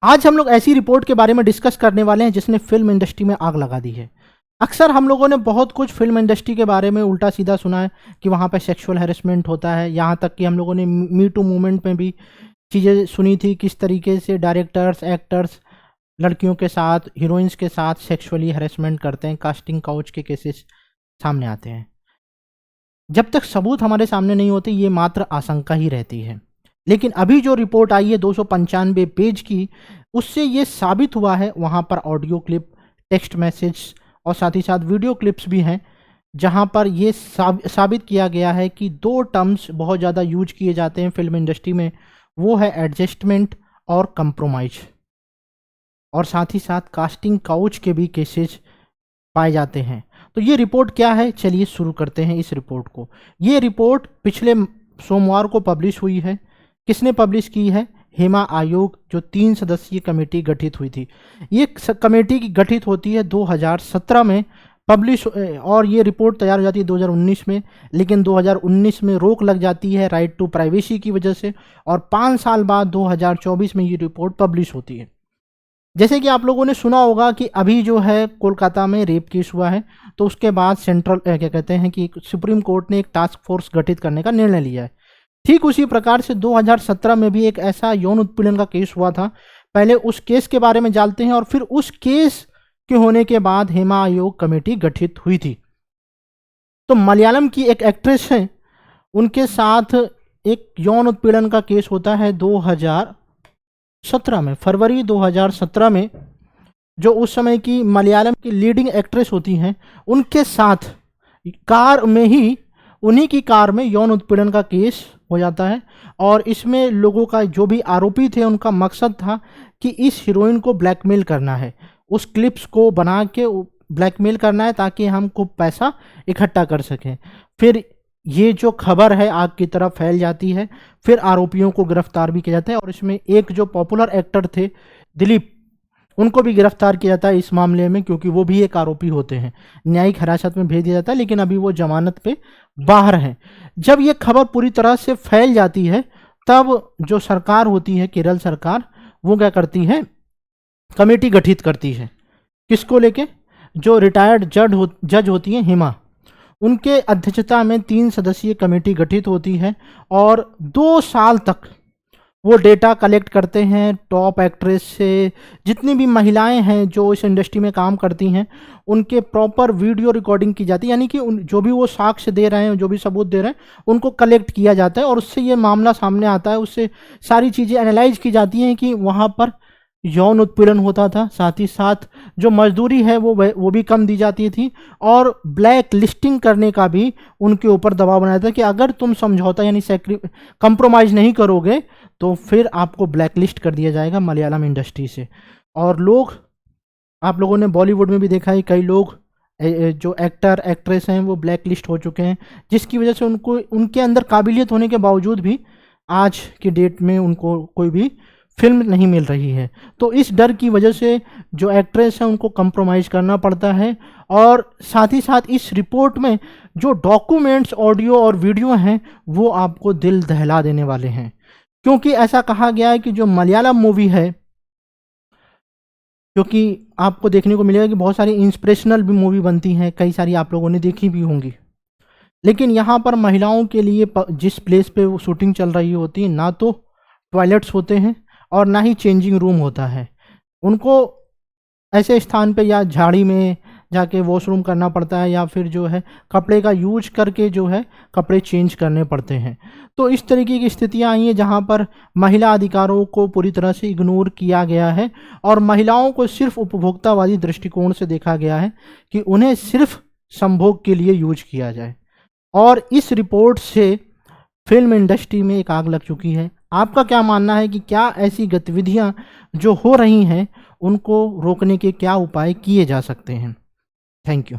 आज हम लोग ऐसी रिपोर्ट के बारे में डिस्कस करने वाले हैं जिसने फिल्म इंडस्ट्री में आग लगा दी है। अक्सर हम लोगों ने बहुत कुछ फिल्म इंडस्ट्री के बारे में उल्टा सीधा सुना है कि वहाँ पे सेक्सुअल हैरेसमेंट होता है। यहाँ तक कि हम लोगों ने मी टू मूवमेंट में भी चीज़ें सुनी थी, किस तरीके से डायरेक्टर्स, एक्टर्स लड़कियों के साथ, हीरोइंस के साथ सेक्सुअली हैरेसमेंट करते हैं। कास्टिंग काउच के केसेस सामने आते हैं। जब तक सबूत हमारे सामने नहीं होते ये मात्र आशंका ही रहती है। लेकिन अभी जो रिपोर्ट आई है 295 पेज की, उससे ये साबित हुआ है। वहाँ पर ऑडियो क्लिप, टेक्स्ट मैसेज और साथ ही साथ वीडियो क्लिप्स भी हैं, जहाँ पर ये साबित किया गया है कि दो टर्म्स बहुत ज़्यादा यूज किए जाते हैं फिल्म इंडस्ट्री में, वो है एडजस्टमेंट और कंप्रोमाइज। और साथ ही साथ कास्टिंग काउच के भी केसेस पाए जाते हैं। तो ये रिपोर्ट क्या है, चलिए शुरू करते हैं इस रिपोर्ट को। ये रिपोर्ट पिछले सोमवार को पब्लिश हुई है। किसने पब्लिश की है? हेमा आयोग, जो 3 सदस्यीय कमेटी गठित हुई थी। ये कमेटी की गठित होती है 2017 में पब्लिश, और ये रिपोर्ट तैयार हो जाती है 2019 में। लेकिन 2019 में रोक लग जाती है राइट टू प्राइवेसी की वजह से, और 5 साल बाद 2024 में ये रिपोर्ट पब्लिश होती है। जैसे कि आप लोगों ने सुना होगा कि अभी जो है कोलकाता में रेप केस हुआ है, तो उसके बाद सेंट्रल क्या कहते हैं कि सुप्रीम कोर्ट ने एक टास्क फोर्स गठित करने का निर्णय लिया है। ठीक उसी प्रकार से 2017 में भी एक ऐसा यौन उत्पीड़न का केस हुआ था। पहले उस केस के बारे में जानते हैं और फिर उस केस के होने के बाद हेमा आयोग कमेटी गठित हुई थी। तो मलयालम की एक एक्ट्रेस है, उनके साथ एक यौन उत्पीड़न का केस होता है 2017 में, फरवरी 2017 में। जो उस समय की मलयालम की लीडिंग एक्ट्रेस होती हैं, उनके साथ कार में ही, उन्हीं की कार में यौन उत्पीड़न का केस हो जाता है। और इसमें लोगों का, जो भी आरोपी थे, उनका मकसद था कि इस हीरोइन को ब्लैकमेल करना है, उस क्लिप्स को बना के ब्लैकमेल करना है ताकि हम खूब पैसा इकट्ठा कर सकें। फिर ये जो खबर है आग की तरफ फैल जाती है, फिर आरोपियों को गिरफ्तार भी किया जाता है। और इसमें एक जो पॉपुलर एक्टर थे दिलीप, उनको भी गिरफ्तार किया जाता है इस मामले में, क्योंकि वो भी एक आरोपी होते हैं। न्यायिक हिरासत में भेज दिया जाता है, लेकिन अभी वो जमानत पे बाहर हैं। जब ये खबर पूरी तरह से फैल जाती है, तब जो सरकार होती है, केरल सरकार, वो क्या करती है, कमेटी गठित करती है। किसको लेके? जो रिटायर्ड जज होती हैं हेमा, उनके अध्यक्षता में 3 सदस्यीय कमेटी गठित होती है। और 2 साल तक वो डेटा कलेक्ट करते हैं टॉप एक्ट्रेस से, जितनी भी महिलाएं हैं जो इस इंडस्ट्री में काम करती हैं, उनके प्रॉपर वीडियो रिकॉर्डिंग की जाती है। यानी कि जो भी वो साक्ष्य दे रहे हैं, जो भी सबूत दे रहे हैं, उनको कलेक्ट किया जाता है और उससे ये मामला सामने आता है। उससे सारी चीज़ें एनालाइज की जाती हैं कि वहाँ पर यौन उत्पीड़न होता था, साथ ही साथ जो मजदूरी है वो भी कम दी जाती थी, और ब्लैक लिस्टिंग करने का भी उनके ऊपर दबाव बनाया था कि अगर तुम समझौता यानी कंप्रोमाइज़ नहीं करोगे तो फिर आपको ब्लैक लिस्ट कर दिया जाएगा मलयालम इंडस्ट्री से। और लोग, आप लोगों ने बॉलीवुड में भी देखा है, कई लोग जो एक्टर एक्ट्रेस हैं वो ब्लैक लिस्ट हो चुके हैं, जिसकी वजह से उनको, उनके अंदर काबिलियत होने के बावजूद भी आज की डेट में उनको कोई भी फिल्म नहीं मिल रही है। तो इस डर की वजह से जो एक्ट्रेस है उनको कंप्रोमाइज़ करना पड़ता है। और साथ ही साथ इस रिपोर्ट में जो डॉक्यूमेंट्स, ऑडियो और वीडियो हैं, वो आपको दिल दहला देने वाले हैं। क्योंकि ऐसा कहा गया है कि जो मलयालम मूवी है, क्योंकि आपको देखने को मिलेगा कि बहुत सारी इंस्पिरेशनल भी मूवी बनती हैं, कई सारी आप लोगों ने देखी भी होंगी। लेकिन यहाँ पर महिलाओं के लिए जिस प्लेस पे वो शूटिंग चल रही होती है, ना तो टॉयलेट्स होते हैं और ना ही चेंजिंग रूम होता है। उनको ऐसे स्थान पे या झाड़ी में जाके वॉशरूम करना पड़ता है, या फिर जो है कपड़े का यूज करके जो है कपड़े चेंज करने पड़ते हैं। तो इस तरीके की स्थितियां आई हैं जहां पर महिला अधिकारों को पूरी तरह से इग्नोर किया गया है, और महिलाओं को सिर्फ उपभोक्तावादी दृष्टिकोण से देखा गया है कि उन्हें सिर्फ संभोग के लिए यूज किया जाए। और इस रिपोर्ट से फिल्म इंडस्ट्री में एक आग लग चुकी है। आपका क्या मानना है कि क्या ऐसी गतिविधियां जो हो रही हैं उनको रोकने के क्या उपाय किए जा सकते हैं? Thank you.